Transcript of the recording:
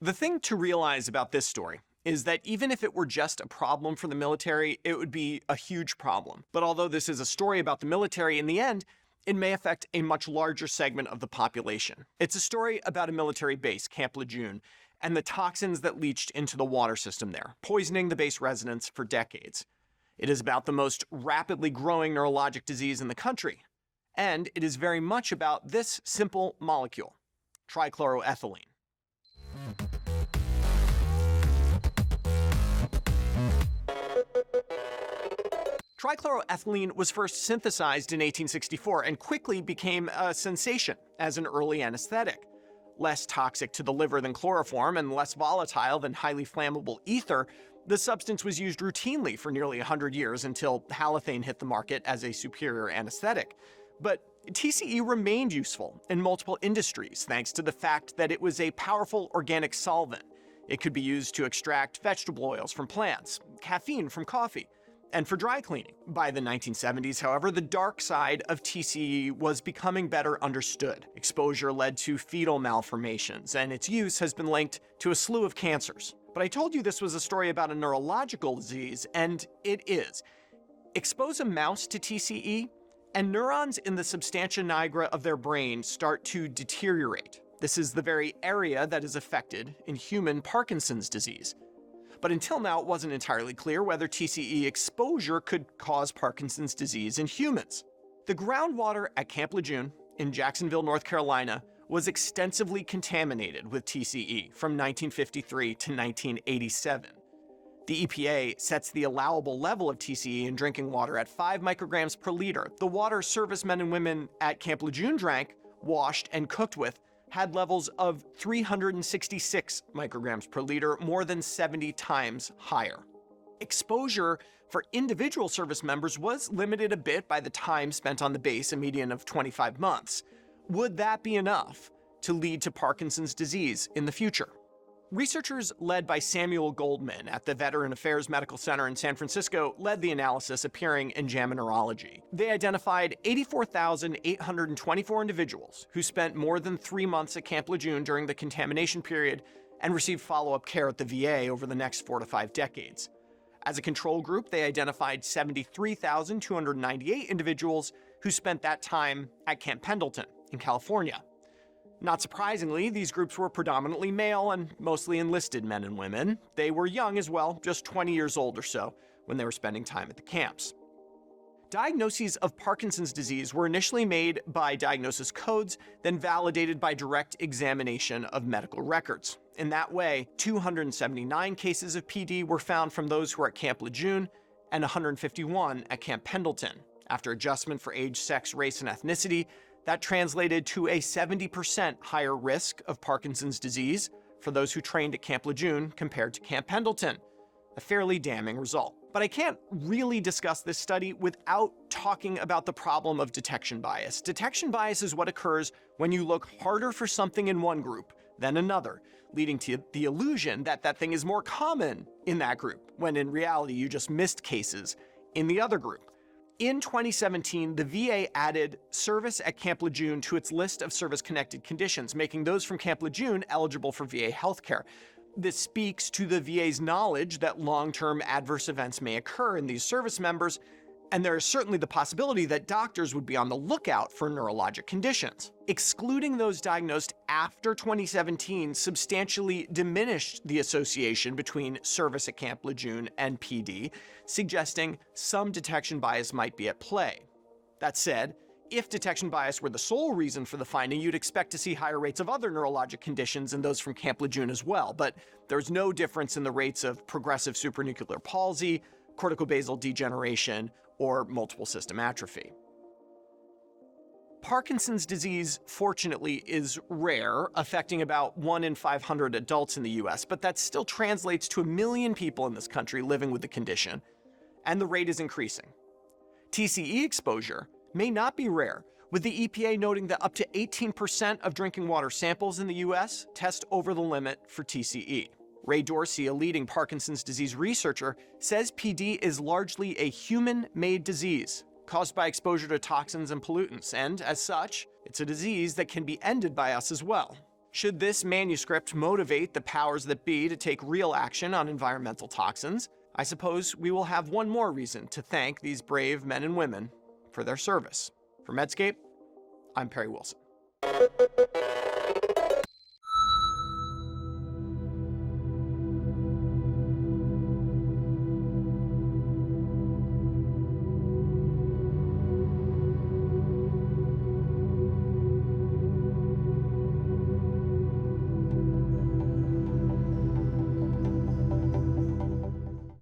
The thing to realize about this story is that even if it were just a problem for the military, it would be a huge problem. But although this is a story about the military, in the end, it may affect a much larger segment of the population. It's a story about a military base, Camp Lejeune, and the toxins that leached into the water system there, poisoning the base residents for decades. It is about the most rapidly growing neurologic disease in the country. And it is very much about this simple molecule, trichloroethylene. Trichloroethylene was first synthesized in 1864 and quickly became a sensation as an early anesthetic. Less toxic to the liver than chloroform and less volatile than highly flammable ether, the substance was used routinely for nearly 100 years until halothane hit the market as a superior anesthetic. But TCE remained useful in multiple industries thanks to the fact that it was a powerful organic solvent. It could be used to extract vegetable oils from plants, caffeine from coffee, and for dry cleaning. By the 1970s, however, the dark side of TCE was becoming better understood. Exposure led to fetal malformations, and its use has been linked to a slew of cancers. But I told you this was a story about a neurological disease, and it is. Expose a mouse to TCE, and neurons in the substantia nigra of their brain start to deteriorate. This is the very area that is affected in human Parkinson's disease. But until now, it wasn't entirely clear whether TCE exposure could cause Parkinson's disease in humans. The groundwater at Camp Lejeune in Jacksonville, North Carolina, was extensively contaminated with TCE from 1953 to 1987. The EPA sets the allowable level of TCE in drinking water at 5 micrograms per liter. The water servicemen and women at Camp Lejeune drank, washed, and cooked with had levels of 366 micrograms per liter, more than 70 times higher. Exposure for individual service members was limited a bit by the time spent on the base, a median of 25 months. Would that be enough to lead to Parkinson's disease in the future? Researchers led by Samuel Goldman at the Veteran Affairs Medical Center in San Francisco led the analysis appearing in JAMA Neurology. They identified 84,824 individuals who spent more than 3 months at Camp Lejeune during the contamination period and received follow-up care at the VA over the next 4 to 5 decades. As a control group, they identified 73,298 individuals who spent that time at Camp Pendleton in California. Not surprisingly, these groups were predominantly male and mostly enlisted men and women. They were young as well, just 20 years old or so, when they were spending time at the camps. Diagnoses of Parkinson's disease were initially made by diagnosis codes, then validated by direct examination of medical records. In that way, 279 cases of PD were found from those who were at Camp Lejeune and 151 at Camp Pendleton. After adjustment for age, sex, race, and ethnicity, that translated to a 70% higher risk of Parkinson's disease for those who trained at Camp Lejeune compared to Camp Pendleton. A fairly damning result. But I can't really discuss this study without talking about the problem of detection bias. Detection bias is what occurs when you look harder for something in one group than another, leading to the illusion that that thing is more common in that group, when in reality you just missed cases in the other group. In 2017, the VA added service at Camp Lejeune to its list of service-connected conditions, making those from Camp Lejeune eligible for VA healthcare. This speaks to the VA's knowledge that long-term adverse events may occur in these service members, and there is certainly the possibility that doctors would be on the lookout for neurologic conditions. Excluding those diagnosed after 2017 substantially diminished the association between service at Camp Lejeune and PD, suggesting some detection bias might be at play. That said, if detection bias were the sole reason for the finding, you'd expect to see higher rates of other neurologic conditions in those from Camp Lejeune as well, but there's no difference in the rates of progressive supranuclear palsy, corticobasal degeneration, or multiple system atrophy. Parkinson's disease, fortunately, is rare, affecting about 1 in 500 adults in the US, but that still translates to 1 million people in this country living with the condition, and the rate is increasing. TCE exposure may not be rare, with the EPA noting that up to 18% of drinking water samples in the US test over the limit for TCE. Ray Dorsey, a leading Parkinson's disease researcher, says PD is largely a human-made disease caused by exposure to toxins and pollutants, and as such, it's a disease that can be ended by us as well. Should this manuscript motivate the powers that be to take real action on environmental toxins, I suppose we will have one more reason to thank these brave men and women for their service. For Medscape, I'm Perry Wilson.